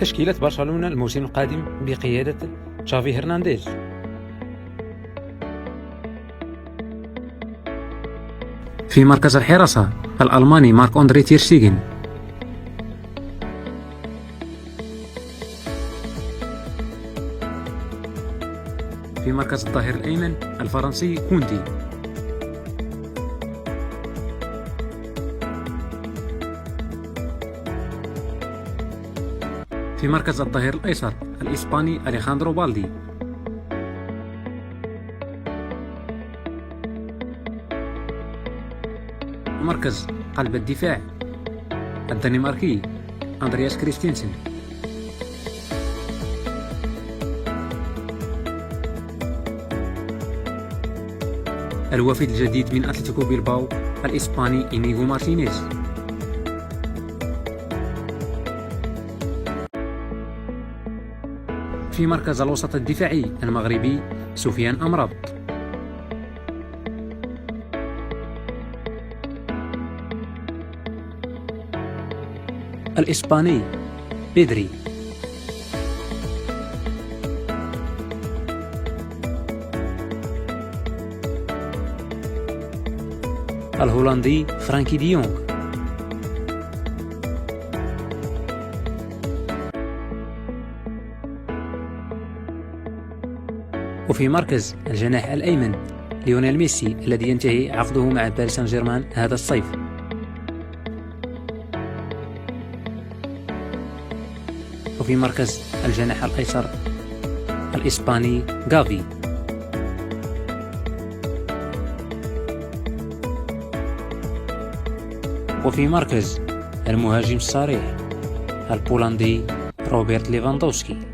تشكيلة برشلونة الموسم القادم بقيادة تشافي هرنانديز. في مركز الحراسة الألماني مارك أندري تير شتيغن. في مركز الظهير الأيمن الفرنسي كوندي. في مركز الظهير الأيسر الإسباني أليخاندرو بالدي. مركز قلب الدفاع الدنماركي أندرياس كريستينسن. الوافد الجديد من أتلتيكو بيلباو الإسباني إنيغو مارتينيز. في مركز الوسط الدفاعي المغربي سفيان أمراض. الإسباني بيدري. الهولندي فرانكي ديونغ. وفي مركز الجناح الأيمن ليونيل ميسي الذي ينتهي عقده مع باريس سان جيرمان هذا الصيف. وفي مركز الجناح الأيسر الإسباني غافي. وفي مركز المهاجم الصريح البولندي روبرت ليفاندوفسكي.